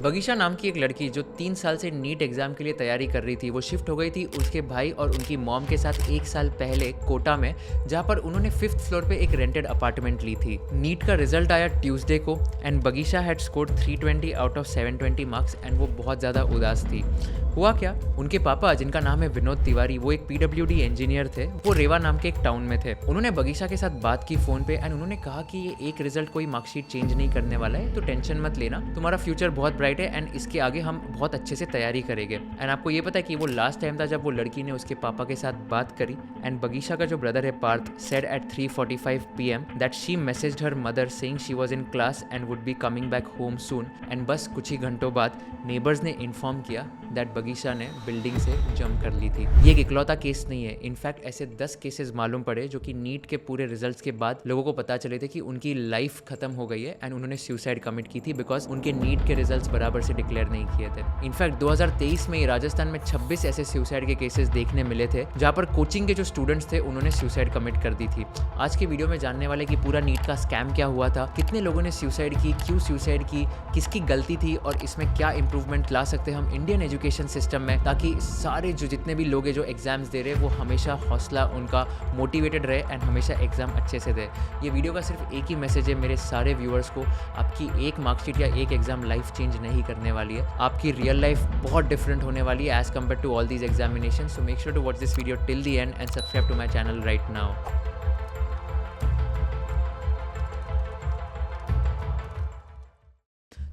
बगीशा नाम की एक लड़की जो 3 साल से नीट एग्जाम के लिए तैयारी कर रही थी, वो शिफ्ट हो गई थी उसके भाई और उनकी मॉम के साथ 1 साल पहले कोटा में, जहाँ पर उन्होंने 5th फ्लोर पे एक रेंटेड अपार्टमेंट ली थी। नीट का रिजल्ट आया ट्यूसडे को and Bagisha had scored 320 out of 720 marks and वो बहुत ज़्यादा उदास थी। हुआ क्या, उनके पापा जिनका नाम है विनोद तिवारी, वो एक PWD इंजीनियर थे, वो रेवा नाम के एक टाउन में थे। उन्होंने बगीशा के साथ बात की फ़ोन पे एंड उन्होंने कहा कि ये एक रिजल्ट कोई मार्कशीट चेंज नहीं करने वाला है, तो टेंशन मत लेना, तुम्हारा फ्यूचर बहुत ब्राइट है एंड इसके आगे हम बहुत अच्छे से तैयारी करेंगे। एंड आपको ये पता है कि वो लास्ट टाइम था जब वो लड़की ने उसके पापा के साथ बात करी एंड बगीशा का जो ब्रदर है Parth said at 3:45 PM that she messaged her mother saying she was in class and would be coming back home soon. And बस कुछ ही घंटों बाद नेबर्स ने इन्फॉर्म किया दैट बगीशा ने बिल्डिंग से जंप कर ली थी। ये एक इकलौता केस नहीं है, इनफैक्ट ऐसे 10 केसेस मालूम पड़े जो कि नीट के पूरे रिजल्ट्स के बाद लोगों को पता चले थे कि उनकी लाइफ खत्म हो गई है एंड उन्होंने सुसाइड कमिट की थी बिकॉज उनके नीट के रिजल्ट्स बराबर से डिक्लेयर नहीं किए थे। इनफैक्ट 2023 में राजस्थान में 26 ऐसे सुसाइड के केसेस देखने मिले थे जहाँ पर कोचिंग के जो स्टूडेंट्स थे उन्होंने सुसाइड कमिट कर दी थी। आज के वीडियो में जानने वाले कि पूरा नीट का स्कैम क्या हुआ था, कितने लोगों ने सुसाइड की, क्यों सुसाइड की, किसकी गलती थी और इसमें क्या इंप्रूवमेंट ला सकते हैं हम इंडियन एजुकेशन सिस्टम में, ताकि सारे जो जितने भी लोग हैं जो एग्जाम्स दे रहे हैं वो हमेशा हौसला उनका मोटिवेटेड रहे एंड हमेशा एग्जाम अच्छे से दे। ये वीडियो का सिर्फ एक ही मैसेज है मेरे सारे व्यूअर्स को, आपकी एक मार्कशीट या एक एग्जाम लाइफ चेंज नहीं करने वाली है, आपकी रियल लाइफ बहुत डिफरेंट होने वाली है as compare to all these examination. So make sure to watch this video till the end subscribe to my channel right now.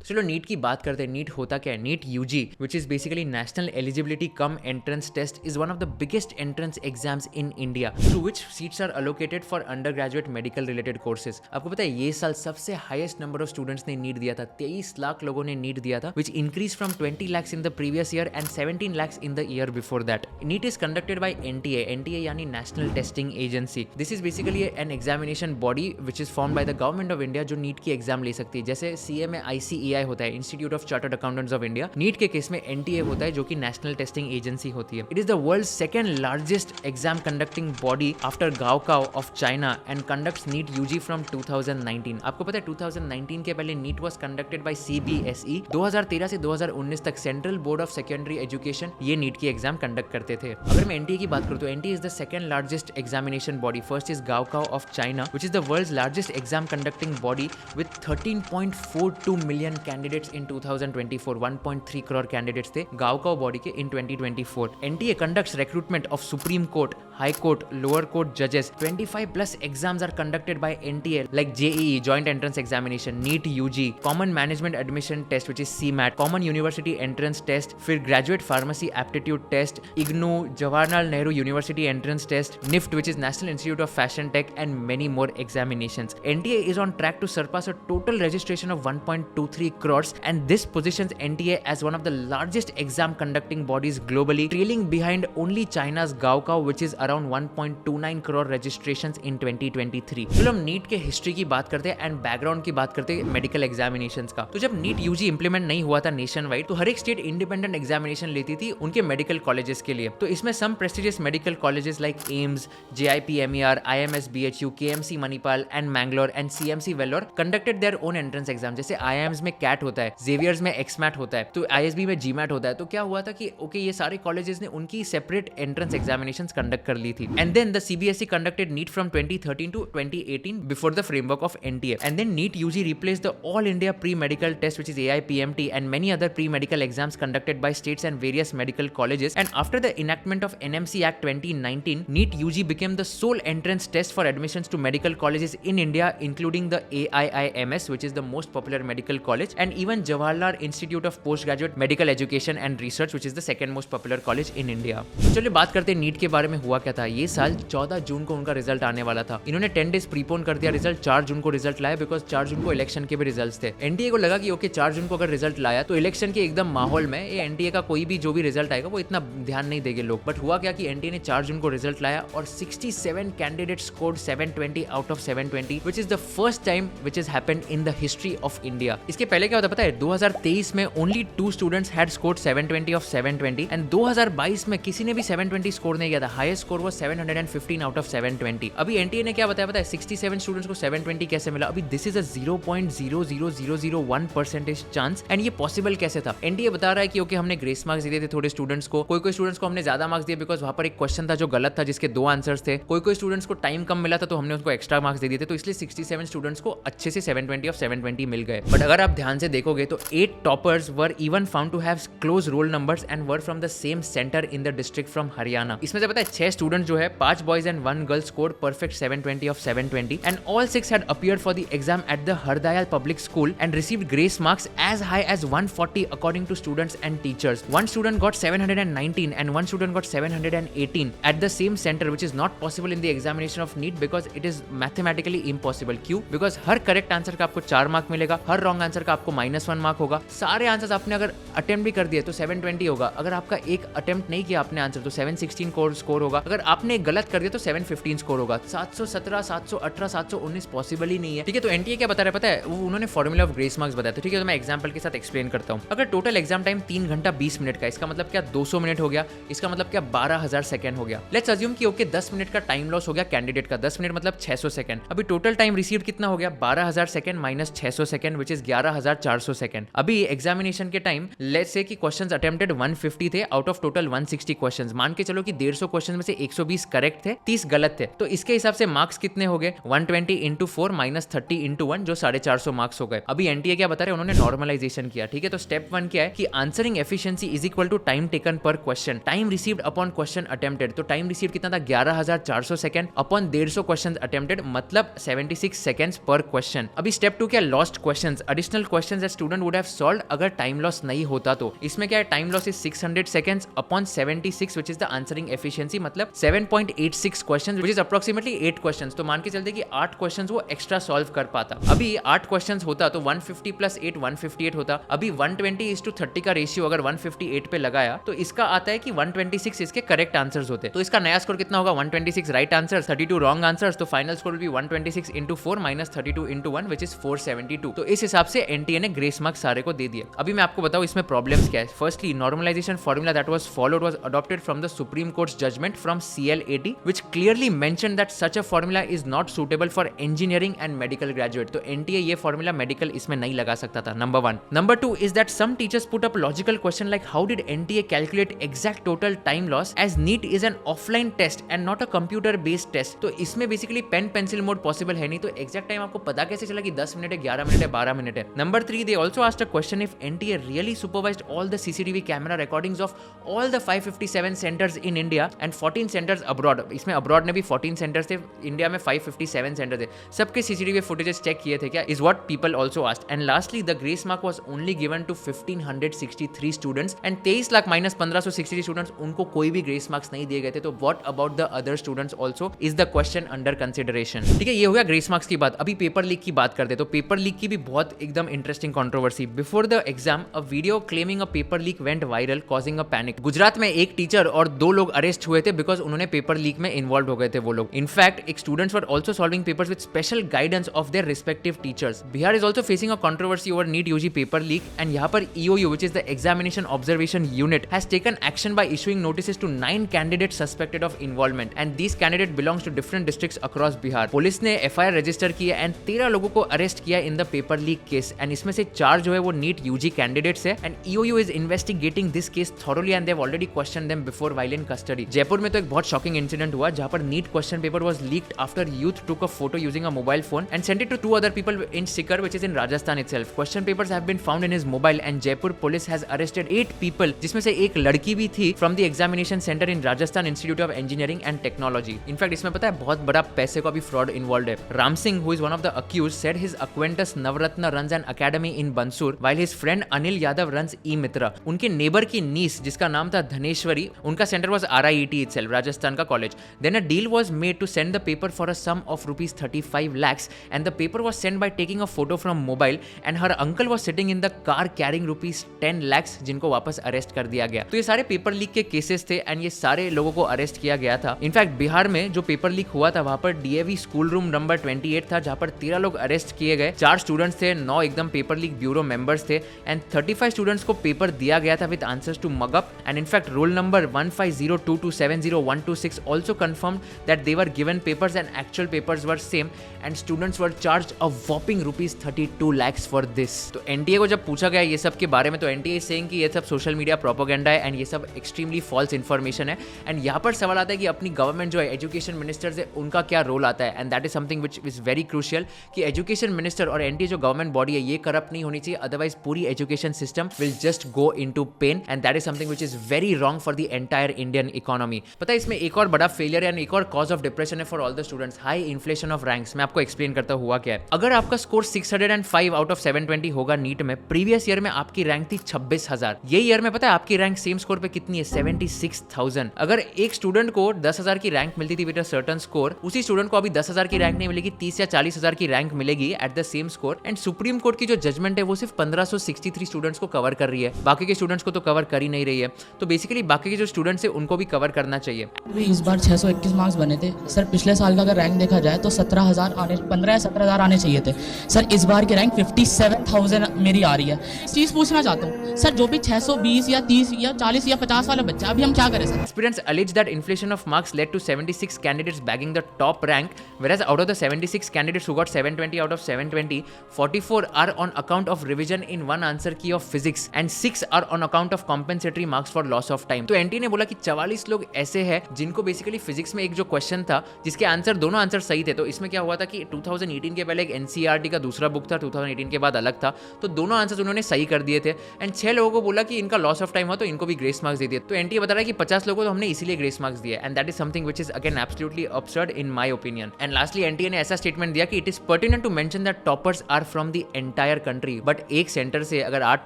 चलो नीट की बात करते हैं। नीट होता क्या है? NEET UG which is basically national eligibility cum entrance test is one of the biggest entrance exams in India through which seats are allocated for under graduate medical related courses. आपको पता है ये साल सबसे highest number of students ने NEET दिया था, 23 लाख लोगों ने नीट दिया था, which increase from 20 lakhs in the previous year and 17 lakhs in the year before that. NEET is conducted by NTA यानी national testing agency. This is basically an examination body which is form by the government of India जो NEET की exam ले सकती है। जैसे CA में ICAI होता है, institute of chartered accountants of India, NEET के केस में एनटीए होता है जो कि नेशनल टेस्टिंग एजेंसी होती है। It is the world's second largest exam conducting body after Gaokao of China and conducts NEET UG from 2019। आपको पता है 2019 के पहले NEET was conducted by CBSE। 2013 से 2019 तक central board of secondary education ये नीट की एग्जाम कंडक्ट करते थे। अगर मैं एनटीए की बात करूं तो NTA is the second largest examination body, first is Gaokao of China which is the world's largest exam conducting body with 13.42 million candidates in 2024, 1.3 crore candidates थे गाओकाओ बॉडी के in 2024। NTA conducts recruitment of supreme court, high court, lower court जजेस। 25+ exams are conducted by NTA like JEE joint entrance examination, NEET UG, common management admission test which is CMAT, common university entrance test, फिर graduate pharmacy aptitude test, IGNOU, Jawaharlal Nehru university entrance test, NIFT which is National Institute of Fashion Tech and many more examinations. NTA is on track to surpass a total registration of 1.23 crores and this positions NTA as one of the largest exam conducting bodies globally, trailing behind only China's Gaokao which is around 1.29 crore registrations in 2023. चलो हम NEET के history की बात करते हैं and background की बात करते हैं मेडिकल एग्जामिनेशंस का। तो जब नीट यूजी इंप्लीमेंट नहीं हुआ था नेशन वाइड तो हर एक स्टेट इंडिपेंडेंट एग्जामिनेशन लेती थी उनके मेडिकल कॉलेजेस के लिए। तो इसमें some prestigious medical colleges like AIIMS, JIPMER, IMS BHU, KMC Manipal and Mangalore and CMC Vellore conducted their own entrance exam. जैसे IIMs में CAT होता है, जेवियर्स में XMAT होता है, तो ISB में GMAT होता है। तो क्या हुआ था कि ओके ये सारे कॉलेजेस ने उनकी सेपरेट एंट्रेंस एग्जामिनेशंस कंडक्ट कर ली थी and then the CBSE conducted NEET from 2013 to 2018 before the framework of NTA and then NEET UG replaced the all India pre medical test which is AIPMT and many other pre medical exams conducted by states and various medical colleges and after the enactment of NMC Act 2019 NEET UG became the sole entrance test for admissions to medical colleges in India including the AIIMS which is the most popular medical college and even Jawaharlal Institute of Postgraduate Medical Education and Research which is the second most popular college in India। तो चलिए बात करते हैं NEET के बारे में हुआ क्या था। ये साल 14 जून को उनका रिजल्ट आने वाला था, इन्होंने 10 डेज प्रीपोन कर दिया रिजल्ट, 4 जून को रिजल्ट लाया बिकॉज 4 जून को इलेक्शन के भी रिजल्ट थे। एनटीए को लगा कि ओके 4 जून को अगर रिजल्ट लाया तो इलेक्शन के एकदम माहौल में ये एनटीए का कोई भी जो भी रिजल्ट आएगा वो इतना ध्यान नहीं देंगे लोग। बट हुआ क्या कि एनटीए ने 4 जून को रिजल्ट लाया और 67 candidate scored 720 out of 720 which is the first time which is happened in the history of India. इसके पहले क्या होता पता है, 2023 में only 2 students had scored 720 of 720 and 2022 में किसी ने भी 720 स्कोर नहीं किया था। हाईएस्ट स्कोर वो 715 आउट ऑफ 720। अभी एनटीए ने क्या बताया पता है, 67 स्टूडेंट्स को 720 कैसे मिला। अभी this is a 0.00001% chance and ये पॉसिबल कैसे था। एनटीए बता रहा है कि ओके हमने ग्रेस मार्क्स दिए थे थोड़े स्टूडेंट्स को, कोई स्टूडेंट्स को हमने ज्यादा मार्क्स दिए बिकॉज वहां पर एक क्वेश्चन था जो गलत था जिसके 2 आंसर्स थे, कोई स्टूडेंट्स को टाइम कम मिला था तो हमने उनको एक्स्ट्रा मार्क्स दे दिए थे, तो इसलिए 67 स्टूडेंट्स को अच्छे से 720 ऑफ 720 मिल गए। बट अगर आप ध्यान से देखोगे तो 8 toppers were even found to have close roll numbers and were from the same centre in the district from Haryana. इसमें से पता है 6 स्टूडेंट्स जो है, 5 boys and 1 girl scored perfect 720 of 720 and all 6 had appeared for the exam at the Hardayal public school and received grace marks as high as 140 according to students and teachers. One student got 719 and one student got 718 at the same center, which is not possible in the examination of NEET because it is mathematically impossible. क्यों? Because her correct answer का आपको 4 mark मिलेगा, हर wrong answer का आपको -1 mark होगा। सारे answers आपने अगर अटेम्प्ट भी कर दिए तो 720 होगा, अगर आपका एक अटेम्प्ट नहीं किया आपने आंसर तो 716 स्कोर होगा, अगर आपने गलत कर दिया तो 715 स्कोर होगा। 717, 718, 719 पॉसिबल ही नहीं है। ठीक है, तो एनटीए क्या बता रहा है पता है, वो उन्होंने फॉर्मूला ऑफ ग्रेस मार्क्स बताया था। ठीक है, तो मैं एग्जांपल के साथ एक्सप्लेन करता हूं। अगर टोटल एग्जाम टाइम 3 घंटा 20 मिनट का, इसका मतलब क्या 200 मिनट हो गया, इसका मतलब क्या 12000 सेकंड हो गया। लेट्स अज्यूम कि ओके 10 मिनट का टाइम लॉस हो गया कैंडिडेट का, 10 मिनट मतलब 600 सेकंड। अभी टोटल टाइम रिसीव्ड कितना हो गया, 12000 second minus 600 second which is 11400 second. अभी एग्जामिनेशन के टाइम लेट्स से कि क्वेश्चंस अटेम्प्टेड 150 थे आउट ऑफ टोटल 160 क्वेश्चंस। मान के चलो कि 150 क्वेश्चन में से 120 करेक्ट थे, 30 गलत थे, तो इसके हिसाब से मार्क्स कितने हो गए, 120 इंटू 4 माइनस 30 इंटू 1 जो 450 मार्क्स हो गए। अभी एनटीए क्या बता रहे हैं, उन्होंने नॉर्मलाइजेशन किया। ठीक है, तो स्टेप 1 क्या है कि answering efficiency is equal to time taken per question, time received upon question attempted. तो टाइम रिसीव्ड कितना था 11400 सेकंड अपॉन 150 क्वेश्चन अटेम्प्टेड मतलब 76 सेकंड्स पर क्वेश्चन। अभी स्टेप 2 क्या, lost questions, additional questions that student would have solved अगर time loss नहीं होता तो। इसमें क्या है, time loss is 600 seconds upon 76 which is the answering efficiency मतलब 7.86 questions which is approximately 8 questions. तो मान के चलते कि 8 क्वेश्चंस वो एक्स्ट्रा सॉल्व कर पाता। अभी 8 क्वेश्चंस होता तो 150 प्लस 8 158 होता। अभी 120:30 का रेशियो अगर 158 पे लगाया तो इसका आता है कि 126 इसके करेक्ट आंसर्स होते। तो इसका नया स्कोर कितना होगा, 126 राइट आंसर, 32 रॉन्ग आंसर्स, तो final score will be 126 into 4 minus 32 into 1 which is 472। तो इस हिसाब से एनटीए ने ग्रेस मार्क्स सारे को दे दिए। अभी मैं आपको बताऊं इसमें प्रॉब्लम्स क्या है। Firstly, normalisation formula that was followed was adopted from the supreme court's judgement from CLAT which clearly mentioned that such a formula is not suitable for engineering and medical graduate. तो NTA ये formula medical इसमें नहीं लगा सकता था, number 1। Number 2 is that some teachers put up logical question like how did NTA calculate exact total time loss as NEET is an offline test and not a computer based test. तो इसमें basically pen pencil mode possible है नहीं, तो exact time आपको पता कैसे चला कि 10 मिनट है, 11 मिनट है, 12 मिनट है। Number 3 they also asked a question if NTA really supervised all the CCTV camera recordings of all the 557 centres in India and 14 centres abroad. इसमें अब्रॉड में भी 14 सेंटर्स थे, इंडिया में 557 सेंटर थे, सबके CCTV फुटेजेस चेक किए थे क्या, is what people also asked. And lastly the grace mark was only given to 1563 students and 23 lakh minus 1563 students, उनको कोई भी ग्रेस मार्क्स नहीं दिए गए थे। तो what about the other students also is the question under consideration. ठीक है, ये हो गया ग्रेस मार्क्स की बात। अभी पेपर लीक की बात करते, तो पेपर लीक की भी बहुत एकदम interesting controversy. Before the exam a video claiming a paper leak went viral causing a panic. Gujarat में एक टीचर और 2 लोग अरेस्ट हुए थे बिकॉज उन्होंने पेपर लीक में इन्वॉल्व हो गए थे वो लोग। इनफैक्ट एक students were also solving papers with special guidance of their respective teachers. Bihar is also facing a controversy over NEET UG paper leak and यहाँ पर EOU which is the examination observation unit has taken action by issuing notices to 9 candidates suspected of involvement and these candidates belongs to different districts across Bihar. Police ने FIR register किया and 13 लोगों को arrest किया in the paper leak case and इसमें से 4 जो है वो नीट यूजी कैंडिडेट्स है and EOU is investigating this case thoroughly and they have already questioned them before while in custody. Jaipur में तो एक बहुत शॉकिंग इंसिडेंट हुआ जहां पर NEET question paper was leaked after youth took a photo using a mobile phone and sent it to 2 other people in Sikar which is in Rajasthan itself. Question papers have been found in his mobile and Jaipur police has arrested 8 people जिसमें से एक लड़की भी थी from the examination center in Rajasthan Institute of Engineering and Technology. In fact इसमें पता है बहुत बड़ा पैसे का भी फ्रॉड इन्वॉल्व है। Ram Singh who is one of the accused said his acquaintance Navratna runs an academy in Bansur while his friend Anil Yadav runs E-Mitra. उनके नेबर की नीस जिसका नाम था धनेश्वरी, उनका centre was RIET itself, Rajasthan का college. Then a deal was made to send the paper for a sum of rupees 35 lakhs and the paper was sent by taking a photo from mobile and her uncle was sitting in the car carrying rupees 10 lakhs जिनको वापस arrest कर दिया गया। तो ये सारे paper leak के cases थे एंड ये सारे लोगों को अरेस्ट किया गया था। इनफैक्ट बिहार में जो पेपर लीक हुआ था वहां पर DAV स्कूल रूम नंबर 28 था जहां पर 13 लोग अरेस्ट किए गए, 4 स्टूडेंट्स थे, 9 एकदम पेपर लीक ब्यूरो मेंबर्स थे एंड 35 स्टूडेंट्स को पेपर दिया गया था with answers to mug up and in fact roll number 1502270126 also confirmed that they were given papers and actual papers were same and students were charged a whopping ₹32 lakhs for this. तो NTA को जब पूछा गया ये सब के बारे में तो एनटीए इज सेइंग कि ये सब सोशल मीडिया प्रोपेगेंडा है एंड ये सब एक्सट्रीमली फॉल्स इन्फॉर्मेशन है एंड यहाँ पर सवाल आता है कि अपनी गवर्नमेंट जो है एजुकेशन मिनिस्टर्स है उनका क्या रोल आता है and that is something which is very crucial कि एजुकेशन मिनिस्टर और एनटीए जो गवर्नमेंट बॉडी है ये करप्ट नहीं होनी चाहिए अदरवाइज पूरी education system will just go into pain and that is something which is very wrong for the entire Indian economy. पता है इसमें एक और बड़ा फेलियर है एंड एक और कॉज ऑफ डिप्रेशन है for all the students, high inflation of ranks. मैं आपको एक्सप्लेन करता हुआ क्या है. अगर आपका स्कोर 605 आउट ऑफ 720 होगा नीट में, प्रीवियस ईयर में आपकी रैंक थी 26,000. ये ईयर में पता है आपकी रैंक सेम स्कोर पे कितनी है? 76,000. अगर एक स्टूडेंट को 10,000 की रैंक मिलती थी विद अ सर्टेन स्कोर, उसी स्टूडेंट को अभी 10,000 की रैंक नहीं मिलेगी, 30 या 40,000 की रैंक मिलेगी at the same score. And supreme court की जो जजमेंट है वो सिर्फ 1563 स्टूडेंट्स को कवर कर रही है, बाकी के स्टूडेंट्स को तो कवर कर ही नहीं रही है. तो बेसिकली बाकी के जो स्टूडेंट्स है उनको भी कवर करना चाहिए. इस बार 621 मार्क्स बने थे सर. पिछले साल का अगर रैंक देखा जाए तो 17,000 आने, 15 या 17,000 आने चाहिए थे सर. इस बार की रैंक 57,000 मेरी आ रही है. चीज पूछना चाहता हूँ सर, जो भी 620 या 30 या 40 या 50 वाला बच्चा, अभी हम क्या करें sir? Aspirants allege that inflation of marks led to 76 candidates bagging the top rank, whereas out of the 76 candidates who got 720 out of 720, 44 are on account of revision in one answer key of physics and 6 are on account of compensatory marks for loss of time. तो n t ने बोला कि 44 लोग ऐसे हैं जिनको basically physics में एक जो क्वेश्चन था जिसके आंसर दोनों आंसर सही थे. तो इसमें क्या हुआ था कि 2018 के पहले एक एनसीईआरटी का दूसरा बुक था, 2018 के बाद अलग था, तो दोनों आंसर्स उन्होंने सही कर दिए थे एंड 6 लोगों को बोला कि इनका लॉस ऑफ टाइम हुआ तो इनको भी ग्रेस मार्क्स दे दिए. तो एनटीए बता रहा है कि 50 लोगों को तो हमने इसीलिए ग्रेस मार्क्स दिए and that is something which is again absolutely absurd in my opinion. And lastly NTA ने ऐसा स्टेटमेंट दिया कि it is pertinent to mention that toppers are from the entire country. But एक centre से अगर 8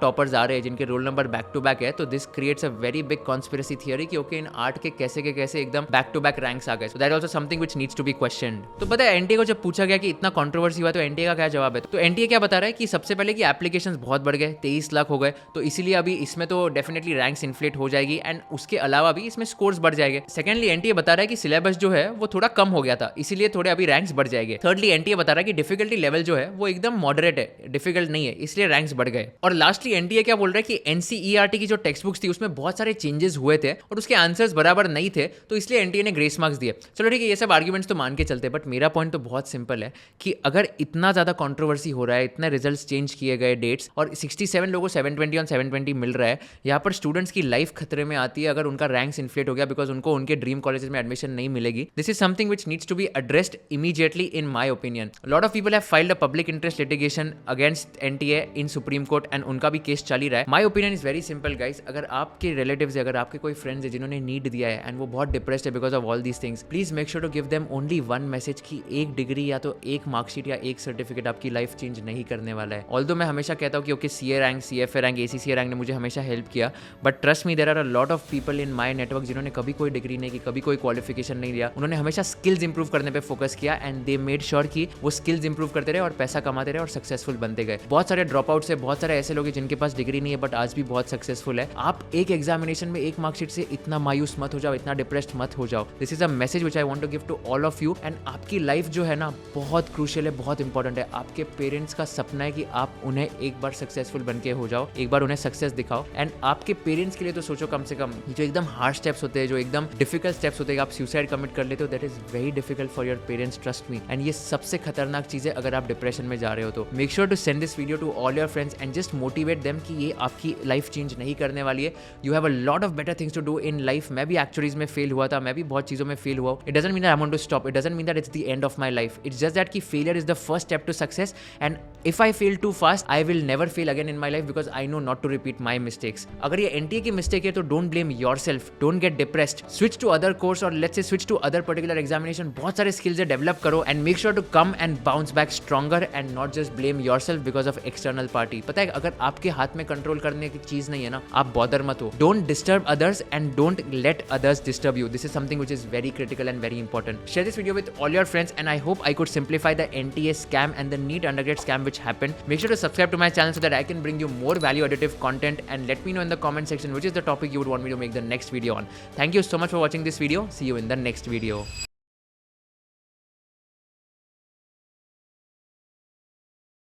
toppers आ रहे हैं जिनके roll number back to back है तो this creates a very big conspiracy theory कि ओके इन 8 के कैसे एकदम बैक टू बैक रैंक्स आ गए. So that is also something which needs to be questioned. तो पता है एनटीए को जब पूछा गया कि इतना कंट्रोवर्सी हुआ तो एनटीए का क्या जवाब है? तो एनटीए क्या बता रहा है कि सबसे पहले कि एप्लीकेशंस बहुत बढ़ गए, 23 लाख हो गए, तो इसीलिए अभी इसमें तो डेफिनेटली रैंक्स इन्फ्लेट हो जाएगी एंड उसके अलावा भी इसमें स्कोर्स बढ़ जाएंगे. सेकेंडली एनटीए बता रहा है कि सिलेबस जो है वो थोड़ा कम हो गया था, इसीलिए थोड़े अभी रैंक्स बढ़ जाएंगे. थर्डली एनटीए बता रहा है कि डिफिकल्टी लेवल जो है वो एकदम मॉडरेट है, डिफिकल्ट नहीं है, इसलिए रैंक्स बढ़ गए. और लास्टली एनटीए क्या बोल रहा है कि एनसीईआरटी की जो टेक्स्ट बुक्स थी उसमें बहुत सारे चेंजेस हुए थे और उसके आंसर्स बराबर नहीं थे, तो इसलिए एनटीए ने ग्रेस मार्क्स दिए. चलो ठीक है, ये सब आर्ग्यूमेंट्स तो मान के चलते, बट मेरा पॉइंट तो बहुत सिंपल है कि अगर इतना ज्यादा कंट्रोवर्सी हो रहा है, इतने रिजल्ट्स चेंज किए गए, डेट्स, और 67 लोगों को 720 ऑन 720 मिल रहा है, यहाँ पर स्टूडेंट्स की लाइफ खतरे में आती है अगर उनका रैंक्स इन्फ्लेट हो गया बिकॉज उनको उनके ड्रीम कॉलेजेस में एडमिशन नहीं मिलेगी. This is something which needs to be addressed immediately in my opinion. Lot of people have filed a public interest litigation against NTA in supreme court and उनका भी case चल ही रहा है. My opinion is very simple guys, अगर आपके relatives है, अगर आपके कोई फ्रेंड्स है जिन्होंने नीट दिया है एंड वो बहुत डिप्रेस्ड है because of all these things, please make sure to give them only one message कि एक डिग्री या तो एक मार्कशीट या एक सर्टिफिकेट आपकी लाइफ चेंज नहीं करने वाला है. ऑल्दो मैं हमेशा कहता हूँ कि okay CA rank, CFA rank, ACCA rank ने मुझे हमेशा हेल्प किया, but trust me there are a lot of people in my network जिन्होंने कभी कोई डिग्री नहीं की, कभी कोई क्वालिफिकेशन नहीं लिया, उन्होंने हमेशा स्किल्स इंप्रूव करने पे फोकस किया एंड दे मेड श्योर कि वो स्किल्स इंप्रूव करते रहे और पैसा कमाते रहे और सक्सेसफुल बनते गए. बहुत सारे ड्रॉप आउट्स है, बहुत सारे ऐसे लोग हैं जिनके पास डिग्री नहीं है बट आज भी बहुत सक्सेसफुल है. आप एक एग्जामिनेशन में एक मार्कशीट से इतना मायूस मत हो जाओ, इतना डिप्रेस्ड मत हो जाओ. This is a message which I want to give to all of you. And आपकी लाइफ जो है ना बहुत क्रूशियल है, बहुत इंपॉर्टेंट है. आपके पेरेंट्स का सपना है कि आप उन्हें एक बार सक्सेसफुल बन के हो जाओ, एक बार उन्हें सक्सेस दिखाओ. एंड आपके पेरेंट्स के लिए तो सोचो कम से कम जो एकदम हार्ड स्टेप्स होते हैं, जो एकदम डिफिकल्ट स्टेप्स होते हैं, आप सुसाइड कमिट कर लेते हो, that is very difficult for your parents, trust me. And ये सबसे खतरनाक चीज है अगर आप डिप्रेशन में जा रहे हो तो. Make sure to send this video to all your friends and just motivate them कि ये आपकी लाइफ चेंज नहीं करने वाली है. You have a lot of better things to do in life. मैं भी एक्चुअलीज में फेल हुआ था, मैं भी बहुत चीजों में फेल हुआ. It doesn't mean that I want to stop, it doesn't mean that it's the end of my life. It's just that कि failure is the first step to success and if I fail too fast I will never fail again in my life because I know not to repeat my mistakes. अगर ये NTA की mistake है तो don't blame yourself, don't get depressed, switch to other course और let's say switch to other particular examination. बहुत सारे skills है, develop करो and make sure to come and bounce back stronger and not just blame yourself because of external party. पता है अगर आपके हाथ में कंट्रोल करने की चीज नहीं है ना, आप बॉदर मत हो. Don't disturb others and don't let others disturb you. This is something which is very critical and very important. Share this video with all your friends and I hope I could simplify the NTA scam and the NEET undergrad scam which happened. Make sure to subscribe to my channel so that I can bring you more value additive content and let me know in the comment section which is the topic you would want me to make the next video on. Thank you so much for watching this video. See you in the next video.